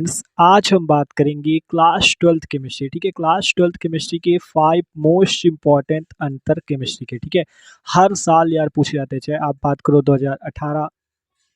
Friends, आज हम बात करेंगे क्लास 12th केमिस्ट्री। ठीक है, क्लास 12th केमिस्ट्री के 5 मोस्ट इम्पॉर्टेंट अंतर केमिस्ट्री के। ठीक है, हर साल यार पूछे जाते हैं, चाहे आप बात करो 2018,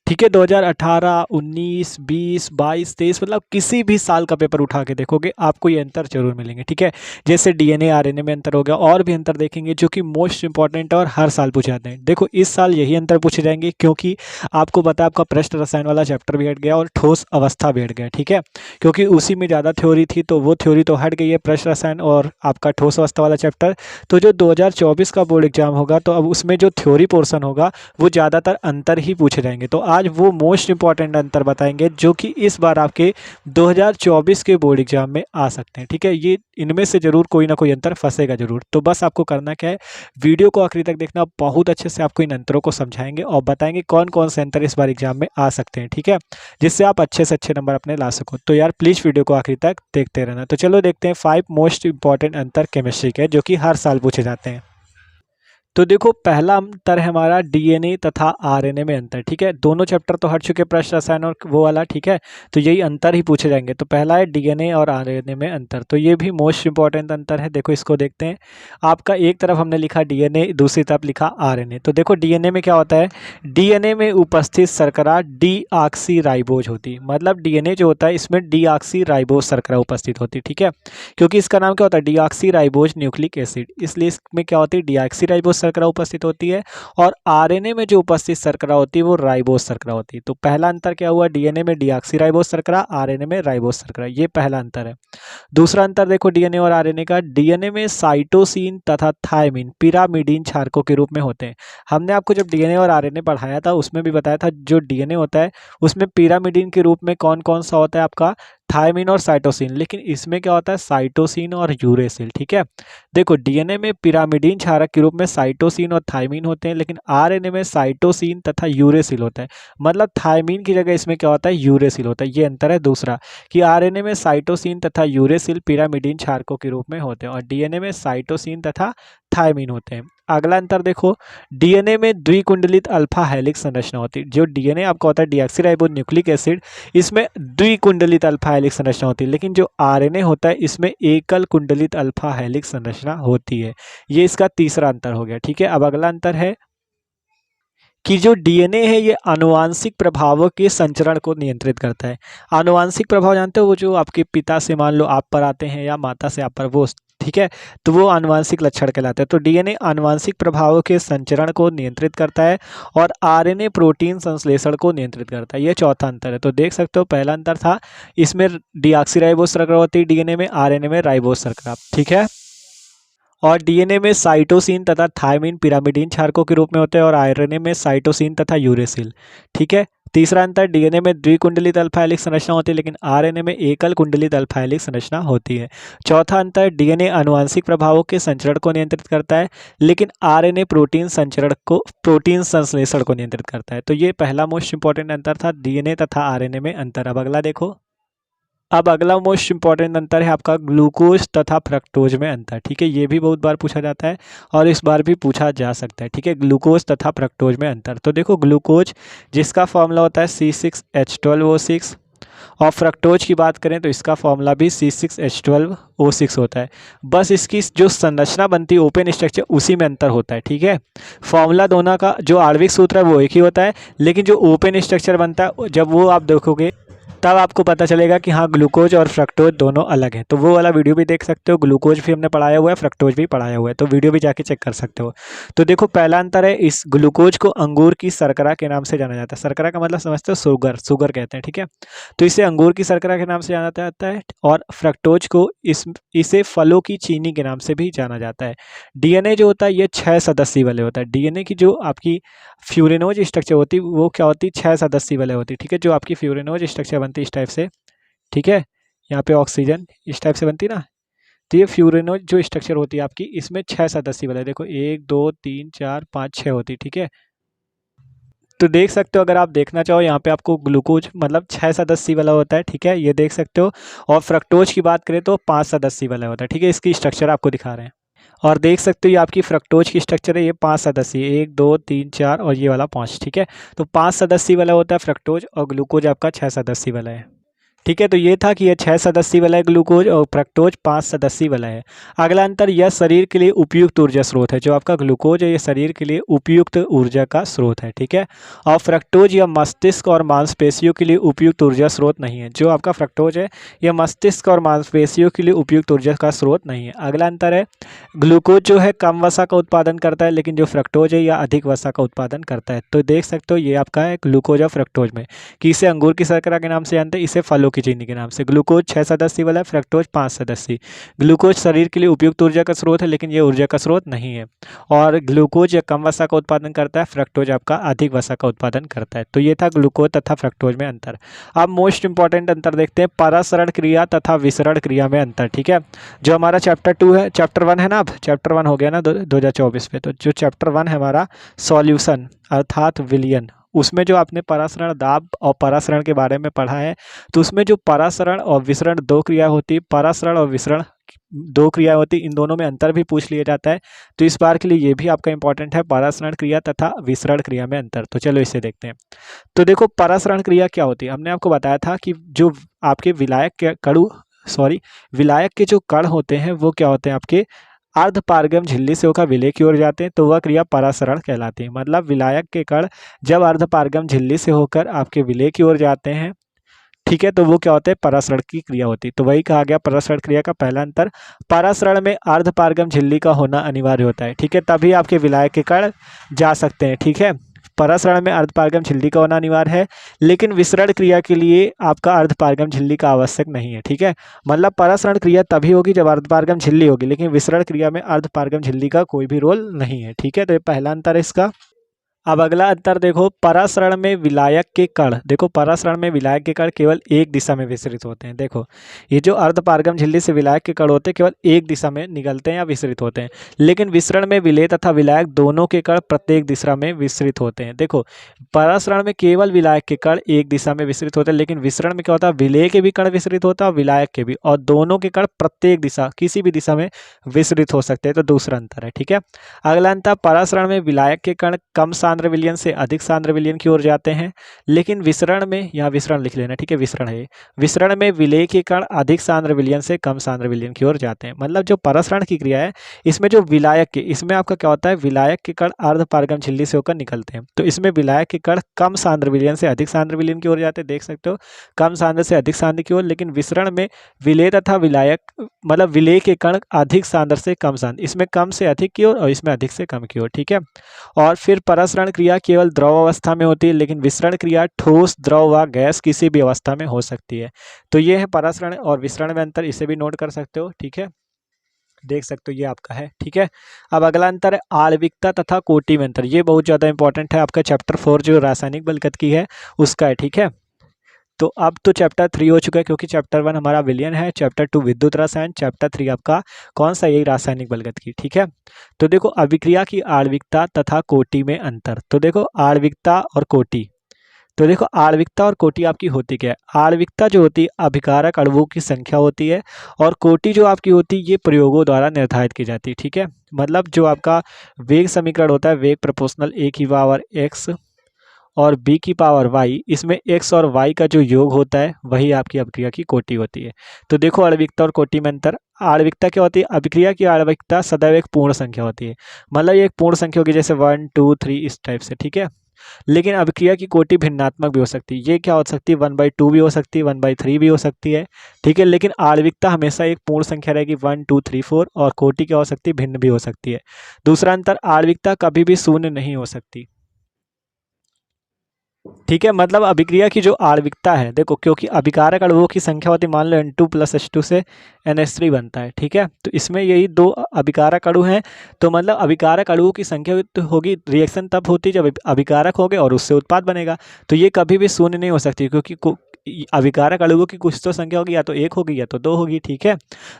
ठीक है, 2018, 19, 20, 22, 23, मतलब किसी भी साल का पेपर उठा के देखोगे आपको ये अंतर जरूर मिलेंगे। ठीक है, जैसे डीएनए आरएनए में अंतर हो गया, और भी अंतर देखेंगे जो कि मोस्ट इंपॉर्टेंट और हर साल पूछे जाते हैं। देखो इस साल यही अंतर पूछे जाएंगे, क्योंकि आपको पता है आपका पृष्ठ रसायन वाला चैप्टर भी हट गया और ठोस अवस्था भी हट गया। ठीक है, क्योंकि उसी में ज़्यादा थ्योरी थी, तो वो थ्योरी तो हट गई है, पृष्ठ रसायन और आपका ठोस अवस्था वाला चैप्टर। तो जो 2024 का बोर्ड एग्जाम होगा, तो अब उसमें जो थ्योरी पोर्सन होगा वो ज़्यादातर अंतर ही पूछे जाएंगे। तो आज वो मोस्ट इंपॉर्टेंट अंतर बताएंगे जो कि इस बार आपके 2024 के बोर्ड एग्जाम में आ सकते हैं। ठीक है, ये इनमें से जरूर कोई ना कोई अंतर फंसेगा जरूर। तो बस आपको करना क्या है, वीडियो को आखिरी तक देखना, बहुत अच्छे से आपको इन अंतरों को समझाएंगे और बताएंगे कौन कौन से अंतर इस बार एग्जाम में आ सकते हैं। ठीक है, जिससे आप अच्छे से अच्छे नंबर अपने ला सको। तो यार प्लीज़ वीडियो को आखिरी तक देखते रहना। तो चलो देखते हैं 5 मोस्ट इंपॉर्टेंट अंतर केमिस्ट्री के जो कि हर साल पूछे जाते हैं। तो देखो पहला अंतर है हमारा डीएनए तथा आरएनए में अंतर। ठीक है, दोनों चैप्टर तो हट चुके, पृष्ठ रसायन और वो वाला। ठीक है, तो यही अंतर ही पूछे जाएंगे। तो पहला है डीएनए और आरएनए में अंतर, तो ये भी मोस्ट इंपॉर्टेंट अंतर है। देखो इसको देखते हैं। आपका एक तरफ हमने लिखा डीएनए, दूसरी तरफ लिखा आरएनए। तो देखो डीएनए में क्या होता है, डीएनए में उपस्थित शर्करा डीऑक्सी राइबोज होती है। मतलब डीएनए जो होता है इसमें डीऑक्सी राइबोज शर्करा उपस्थित होती है। ठीक है, क्योंकि इसका नाम क्या होता है, डीऑक्सी राइबोज न्यूक्लिक एसिड, इसलिए इसमें क्या होती है, डीऑक्सी राइबोज शर्करा उपस्थित होती है। और आरएनए में जो उपस्थित शर्करा होती है वो राइबोज शर्करा होती है। तो पहला अंतर क्या हुआ, डीएनए में डीऑक्सी राइबोज शर्करा, आरएनए में राइबोज शर्करा, ये पहला अंतर है। दूसरा अंतर देखो डीएनए और आरएनए का, डीएनए में साइटोसिन तथा थायमिन पिरामिडीन क्षारकों के रूप में होते हैं। हमने आपको जब डीएनए और आरएनए पढ़ाया था उसमें भी बताया था, जो डीएनए होता है उसमें पिरामिडीन के रूप में कौन कौन सा होता है, आपका थायमिन और साइटोसिन। लेकिन इसमें क्या होता है, साइटोसिन और यूरेसिल। ठीक है, देखो डीएनए में पिरामिडीन क्षारक के रूप में साइटोसिन और थायमिन होते हैं, लेकिन आरएनए में साइटोसिन तथा यूरेसिल होता है। मतलब थायमिन की जगह इसमें क्या होता है, यूरेसिल होता है। ये अंतर है दूसरा, कि आरएनए में साइटोसिन तथा यूरेसिल पिरामिडीन क्षारकों के रूप में होते हैं और डीएनए में साइटोसिन तथा थायमिन होते हैं। अगला अंतर देखो, डीएनए में द्विकुंडलित अल्फा हेलिक्स संरचना होती है। जो डीएनए आपका होता है डीऑक्सीराइबोज न्यूक्लिक एसिड, इसमें द्विकुंडलित अल्फा हेलिक्स संरचना होती है। लेकिन जो आरएनए होता है इसमें एकल कुंडलित अल्फा हेलिक्स संरचना होती है। ये इसका तीसरा अंतर हो गया। ठीक है, अब अगला अंतर है कि जो डीएनए है ये आनुवांशिक प्रभावों के संचरण को नियंत्रित करता है। आनुवांशिक प्रभाव जानते हो, वो जो आपके पिता से मान लो आप पर आते हैं या माता से आप पर, वो ठीक है, तो वो आनुवांशिक लक्षण कहलाते हैं। तो डीएनए आनुवांशिक प्रभावों के संचरण को नियंत्रित करता है और आरएनए प्रोटीन संश्लेषण को नियंत्रित करता है। ये चौथा अंतर है। तो देख सकते हो पहला अंतर था इसमें डीऑक्सीराइबोज शर्करा होती है डीएनए में, आरएनए में राइबोज शर्करा। ठीक है, और डीएनए में साइटोसिन तथा थायमिन पिरामिडीन क्षारकों के रूप में होते हैं और आरएनए में साइटोसिन तथा यूरेसिल। ठीक है, तीसरा अंतर, डीएनए में द्विकुंडलित अल्फा हेलिक्स संरचना होती है लेकिन आरएनए में एकल कुंडलित अल्फा हेलिक्स संरचना होती है। चौथा अंतर, डीएनए आनुवंशिक प्रभावों के संचरण को नियंत्रित करता है लेकिन आरएनए प्रोटीन संश्लेषण को नियंत्रित करता है। तो ये पहला मोस्ट इंपॉर्टेंट अंतर था, डीएनए तथा आरएनए में अंतर। अब अगला देखो, अब अगला मोस्ट इंपॉर्टेंट अंतर है आपका ग्लूकोज तथा फ्रक्टोज में अंतर। ठीक है, ये भी बहुत बार पूछा जाता है और इस बार भी पूछा जा सकता है। ठीक है, ग्लूकोज तथा फ्रक्टोज में अंतर। तो देखो ग्लूकोज जिसका फॉर्मूला होता है C6H12O6 और फ्रक्टोज की बात करें तो इसका फॉर्मूला भी C6H12O6 होता है। बस इसकी जो संरचना बनती है ओपन स्ट्रक्चर उसी में अंतर होता है। ठीक है, फॉर्मूला दोनों का जो आणविक सूत्र है वो एक ही होता है, लेकिन जो ओपन स्ट्रक्चर बनता है जब वो आप देखोगे तब आपको पता चलेगा कि हाँ ग्लूकोज और फ्रक्टोज दोनों अलग हैं। तो वो वाला वीडियो भी देख सकते हो, ग्लूकोज भी हमने पढ़ाया हुआ है, फ्रक्टोज भी पढ़ाया हुआ है, तो वीडियो भी जाके चेक कर सकते हो। तो देखो पहला अंतर है, इस ग्लूकोज को अंगूर की शर्करा के नाम से जाना जाता है। शर्करा का मतलब समझते हो, शुगर कहते हैं। ठीक है, तो इसे अंगूर की शर्करा के नाम से जाना जाता है और फ्रक्टोज को इसे फलों की चीनी के नाम से भी जाना जाता है। डीएनए जो होता है ये 6 सदस्य वाले होता है। डीएनए की जो आपकी फ्यूरेनोज स्ट्रक्चर होती है वो क्या होती है, 6 सदस्य वाले होती है। ठीक है, जो आपकी फ्यूरेनोज स्ट्रक्चर बनती है इस टाइप से। ठीक है, यहाँ पे ऑक्सीजन इस टाइप से बनती है ना, तो ये फ्यूरेनोज जो स्ट्रक्चर होती है आपकी इसमें 6 सदस्य वाले, देखो 1 2 3 4 5 6 होती है। ठीक है, तो देख सकते हो, अगर आप देखना चाहो यहाँ पे आपको ग्लूकोज मतलब 6 सदस्य वाला होता है। ठीक है, ये देख सकते हो, और फ्रक्टोज की बात करें तो 5 सदस्य वाला होता है। ठीक है, इसकी स्ट्रक्चर आपको दिखा रहे हैं और देख सकते हो ये आपकी फ्रक्टोज की स्ट्रक्चर है, ये 5 सदस्यीय, 1 2 3 4 और ये वाला 5। ठीक है, तो 5 सदस्य वाला होता है फ्रक्टोज और ग्लूकोज आपका 6 सदस्य वाला है। ठीक है। तो ये था कि ये 6 सदस्यीय वाला है ग्लूकोज और फ्रक्टोज 5 सदस्यीय वाला है। अगला अंतर, यह शरीर के लिए उपयुक्त ऊर्जा स्रोत है। जो आपका ग्लूकोज है ये शरीर के लिए उपयुक्त ऊर्जा का स्रोत है, ठीक है। और फ्रक्टोज यह मस्तिष्क और मांसपेशियों के लिए उपयुक्त ऊर्जा स्रोत नहीं है। जो आपका फ्रक्टोज है यह मस्तिष्क और मांसपेशियों के लिए उपयुक्त ऊर्जा का स्रोत नहीं है। अगला अंतर है, ग्लूकोज जो है कम वसा का उत्पादन करता है, लेकिन जो फ्रक्टोज है यह अधिक वसा का उत्पादन करता है। तो देख सकते हो ये आपका है ग्लूकोज और फ्रक्टोज में कि इसे अंगूर की शर्करा के नाम से जानते हैं, इसे फलों की चीनी के नाम से। ग्लूकोज 6 सदस्यीय वाला है, फ्रक्टोज 5 सदस्यीय। ग्लूकोज शरीर के लिए उपयुक्त ऊर्जा का स्रोत है, लेकिन ये ऊर्जा का स्रोत नहीं है। और ग्लूकोज या कम वसा का उत्पादन करता है, फ्रक्टोज आपका अधिक वसा का उत्पादन करता है। तो ये था ग्लूकोज तथा फ्रक्टोज में अंतर। अब मोस्ट इंपॉर्टेंट अंतर देखते हैं, परासरण क्रिया तथा विसरण क्रिया में अंतर, ठीक है। जो हमारा चैप्टर 2 है, चैप्टर 1 है ना, अब चैप्टर 1 हो गया ना 2024 पे। तो जो चैप्टर 1 है हमारा सॉल्यूशन अर्थात विलयन, उसमें जो आपने परासरण दाब और परासरण के बारे में पढ़ा है, तो उसमें जो परासरण और विसरण दो क्रिया होती है, परासरण और विसरण दो क्रिया होती, इन दोनों में अंतर भी पूछ लिया जाता है। तो इस बार के लिए ये भी आपका इंपॉर्टेंट है, परासरण क्रिया तथा विसरण क्रिया में अंतर। तो चलो इसे देखते हैं। तो देखो परासरण क्रिया क्या होती है, हमने आपको बताया था कि जो आपके विलायक के जो कण होते हैं वो क्या होते हैं, आपके अर्धपारगम झिल्ली से होकर विलेय की ओर जाते हैं, तो वह क्रिया परासरण कहलाती है। मतलब विलायक के कण जब अर्धपारगम झिल्ली से होकर आपके विलेय की ओर जाते हैं, ठीक है, तो वो क्या होता है, परासरण की क्रिया होती है। तो वही कहा गया परासरण क्रिया का पहला अंतर, परासरण में अर्धपारगम झिल्ली का होना अनिवार्य होता है, ठीक है, तभी आपके विलायक के कण जा सकते हैं, ठीक है। परासरण में अर्धपारगम झिल्ली का होना अनिवार्य है, लेकिन विसरण क्रिया के लिए आपका अर्धपारगम झिल्ली का आवश्यक नहीं है, ठीक है। मतलब परासरण क्रिया तभी होगी जब अर्धपारगम झिल्ली होगी, लेकिन विसरण क्रिया में अर्धपारगम झिल्ली का कोई भी रोल नहीं है, ठीक है। तो ये पहला अंतर है इसका। अब अगला अंतर देखो, परासरण में विलायक के कण, देखो परासरण में विलायक के कण केवल एक दिशा में विसरित होते हैं। देखो ये जो अर्धपारगम झिल्ली से विलायक के कण होते हैं केवल एक दिशा में निकलते हैं या विसरित होते हैं, लेकिन विसरण में विलेय तथा विलायक दोनों के कण प्रत्येक दिशा में विसरित होते हैं। देखो परासरण में केवल विलायक के कण एक दिशा में विसरित होते हैं, लेकिन विसरण में क्या होता है, विलेय के भी कण विसरित होता है और विलायक के भी, और दोनों के कण प्रत्येक दिशा किसी भी दिशा में विसरित हो सकते हैं। तो दूसरा अंतर है, ठीक है। अगला अंतर, परासरण में विलायक के कण कम सांद्र विलयन से अधिक सांद्र विलयन की ओर जाते हैं, लेकिन विसरण में, यहाँ विसरण लिख लेना, ठीक है, विसरण है, विसरण में विलेय के कण अधिक सांद्र विलयन से कम सांद्र विलयन की ओर जाते हैं। मतलब जो परासरण की क्रिया है इसमें जो विलायक के, इसमें आपका क्या होता है, विलायक के कण अर्धपारगम झिल्ली से होकर निकलते हैं, तो इसमें विलायक के कण कम सांद्र विलयन से अधिक सांद्र विलयन की ओर जाते हैं, देख सकते हो, कम सांद्र से अधिक सांद्र की ओर। लेकिन विसरण में विलेय तथा विलायक, मतलब विलेय के कण अधिक सांद्र से कम सांद्र, इसमें कम से अधिक की ओर और इसमें अधिक से कम की ओर, ठीक है। और फिर परासरण क्रिया केवल द्रव अवस्था में होती है, लेकिन विसरण क्रिया ठोस, द्रव व गैस किसी भी अवस्था में हो सकती है। तो ये है परासरण और विसरण में अंतर, इसे भी नोट कर सकते हो, ठीक है, देख सकते हो ये आपका है, ठीक है। अब अगला अंतर है आणविकता तथा कोटि में अंतर, ये बहुत ज़्यादा इंपॉर्टेंट है, आपका चैप्टर 4 जो रासायनिक बलगतिकी है उसका है, ठीक है। तो अब तो चैप्टर 3 हो चुका है, क्योंकि चैप्टर 1 हमारा विलयन है, चैप्टर 2 विद्युत रसायन, चैप्टर 3 आपका कौन सा, यही रासायनिक बलगतिकी, ठीक है। तो देखो अभिक्रिया की आणविकता तथा कोटि में अंतर, तो देखो आणविकता और कोटि, तो देखो आणविकता और कोटि आपकी होती क्या है। आणविकता जो होती है अभिकारक अणुओं की संख्या होती है, और कोटि जो आपकी होती है ये प्रयोगों द्वारा निर्धारित की जाती है, ठीक है। मतलब जो आपका वेग समीकरण होता है, वेग प्रोपोर्शनल ए की पावर एक्स और बी की पावर वाई, इसमें एक्स और वाई का जो योग होता है वही आपकी अभिक्रिया की कोटि होती है। तो देखो आणविकता और कोटि में अंतर, आणविकता क्या होती है, अभिक्रिया की आणविकता सदैव एक पूर्ण संख्या होती है, मतलब ये एक पूर्ण संख्या होगी, जैसे 1 2 3 इस टाइप से, ठीक है। लेकिन अभिक्रिया की कोटि भिन्नात्मक भी हो सकती है, ये क्या हो सकती है, 1/2 भी हो सकती है, 1/3 भी हो सकती है, ठीक है। लेकिन आणविकता हमेशा एक पूर्ण संख्या रहेगी, 1 2 3 4, और कोटि क्या हो सकती है, भिन्न भी हो सकती है। दूसरा अंतर, आणविकता कभी भी शून्य नहीं हो सकती, ठीक है। मतलब अभिक्रिया की जो आणविकता है, देखो क्योंकि अभिकारक अणुओं की संख्या होती है, मान लो N2 + H2 से NH3 बनता है, ठीक है। तो इसमें यही दो अभिकारक अणु हैं, तो मतलब अभिकारक अणुओं की संख्या तो होगी, रिएक्शन तब होती है जब अभिकारक हो गए और उससे उत्पाद बनेगा, तो ये कभी भी शून्य नहीं हो सकती, क्योंकि अभिकारक अणुओं की कुछ तो संख्या होगी, या तो 1 होगी या तो 2 होगी, ठीक है।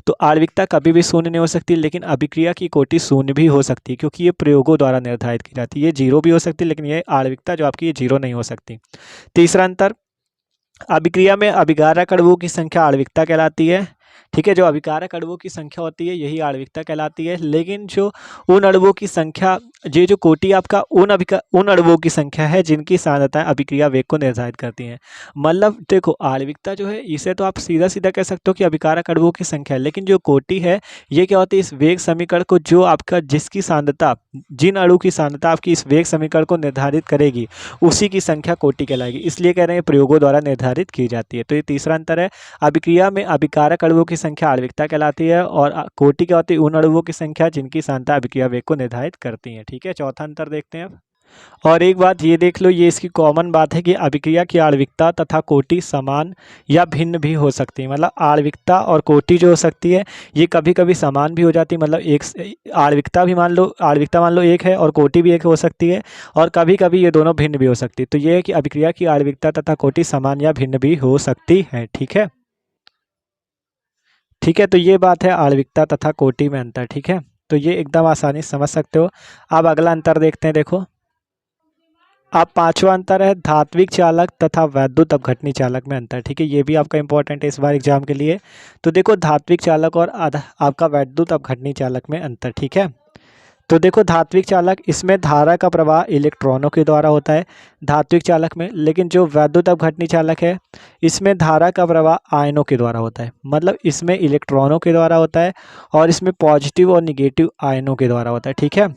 तो आणविकता कभी भी शून्य नहीं हो सकती, लेकिन अभिक्रिया की कोटि शून्य भी हो सकती है, क्योंकि ये प्रयोगों द्वारा निर्धारित की जाती है। ये 0 भी हो सकती है, लेकिन ये आणविकता जो आपकी ये 0 नहीं हो सकती। तीसरा अंतर, अभिक्रिया में अभिकारक अणुओं की संख्या आणविकता कहलाती है, ठीक है। जो अभिकारक अणुओं की संख्या होती है यही आणविकता कहलाती है। लेकिन जो उन अणुओं की संख्या, ये जो कोटि आपका उन अणुओं की संख्या है जिनकी सांद्रताएं अभिक्रिया वेग को निर्धारित करती हैं। मतलब देखो आणविकता जो है इसे तो आप सीधा सीधा कह सकते हो कि अभिकारक अणुओं की संख्या है, लेकिन जो कोटि है ये क्या होती है, इस वेग समीकरण को जो आपका जिसकी सांद्रता, जिन अणु की सांद्रता आपकी इस वेग समीकरण को निर्धारित करेगी उसी की संख्या कोटि कहलाएगी। इसलिए कह रहे हैं प्रयोगों द्वारा निर्धारित की जाती है। तो ये तीसरा अंतर है। अभिक्रिया में अभिकारक अणुओं की संख्या आणविकता कहलाती है और कोटि क्या होती है, उन अणुओं की संख्या जिनकी सांद्रता अभिक्रिया वेग को निर्धारित करती है। ठीक है। चौथा अंतर देखते हैं अब। और एक बात ये देख लो, ये इसकी कॉमन बात है कि अभिक्रिया की आणविकता तथा कोटि समान या भिन्न भी हो सकती है। मतलब आणविकता और कोटि जो हो सकती है ये कभी कभी समान भी हो जाती है। मतलब एक आणविकता मान लो एक है और कोटि भी एक हो सकती है, और कभी कभी ये दोनों भिन्न भी हो सकती है। तो ये है कि अभिक्रिया की आणविकता तथा कोटि समान या भिन्न भी हो सकती है। ठीक है। ठीक है, तो ये बात है आणविकता तथा कोटि में अंतर। ठीक है, तो ये एकदम आसानी से समझ सकते हो। अब अगला अंतर देखते हैं। देखो अब पांचवा अंतर है धात्विक चालक तथा वैद्युत अपघटनी चालक में अंतर। ठीक है, ये भी आपका इंपॉर्टेंट है इस बार एग्जाम के लिए। तो देखो धात्विक चालक और आपका वैद्युत अपघटनी चालक में अंतर। ठीक है, तो देखो धात्विक चालक, इसमें धारा का प्रवाह इलेक्ट्रॉनों के द्वारा होता है धात्विक चालक में, लेकिन जो वैद्युत अपघटनी चालक है इसमें धारा का प्रवाह आयनों के द्वारा होता है। मतलब इसमें इलेक्ट्रॉनों के द्वारा होता है और इसमें पॉजिटिव और निगेटिव आयनों के द्वारा होता है। ठीक है,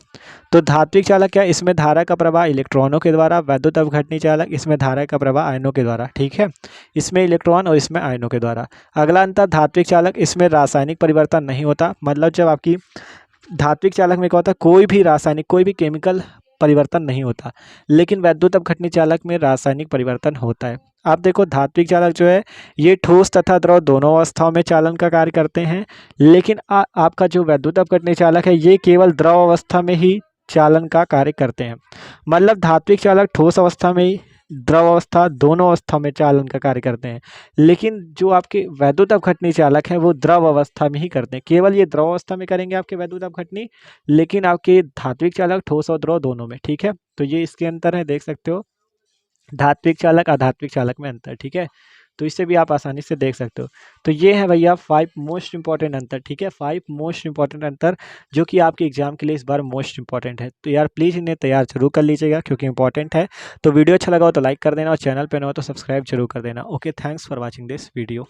तो धात्विक चालक क्या, इसमें धारा का प्रवाह इलेक्ट्रॉनों के द्वारा, वैद्युत अपघटनी चालक इसमें धारा का प्रवाह आयनों के द्वारा। ठीक है, इसमें इलेक्ट्रॉन और इसमें आयनों के द्वारा। अगला अंतर धात्विक चालक, इसमें रासायनिक परिवर्तन नहीं होता। मतलब जब आपकी धात्विक चालक में क्या होता है, कोई भी रासायनिक, कोई भी केमिकल परिवर्तन नहीं होता, लेकिन वैद्युत अपघटनी चालक में रासायनिक परिवर्तन होता है। आप देखो धात्विक चालक जो है ये ठोस तथा द्रव दोनों अवस्थाओं में चालन का कार्य करते हैं, लेकिन आपका जो वैद्युत अपघटनी चालक है ये केवल द्रव अवस्था में ही चालन का कार्य करते हैं। मतलब धात्विक चालक ठोस अवस्था में ही, द्रव अवस्था, दोनों अवस्था में चालन का कार्य करते हैं, लेकिन जो आपके वैद्युत अपघटनी चालक हैं वो द्रव अवस्था में ही करते हैं। केवल ये द्रव अवस्था में करेंगे आपके वैद्युत अपघटनी, लेकिन आपके धात्विक चालक ठोस और द्रव दोनों में। ठीक है, तो ये इसके अंतर है, देख सकते हो धात्विक चालक अधात्विक चालक में अंतर। ठीक है, तो इससे भी आप आसानी से देख सकते हो। तो ये है भैया 5 मोस्ट इंपॉर्टेंट अंतर। ठीक है, 5 मोस्ट इंपॉर्टेंट अंतर जो कि आपके एग्जाम के लिए इस बार मोस्ट इंपॉर्टेंट है। तो यार प्लीज़ इन्हें तैयार जरूर कर लीजिएगा क्योंकि इंपॉर्टेंट है। तो वीडियो अच्छा लगा हो तो लाइक कर देना और चैनल पे न हो तो सब्सक्राइब जरूर कर देना। Okay, thanks for watching this video.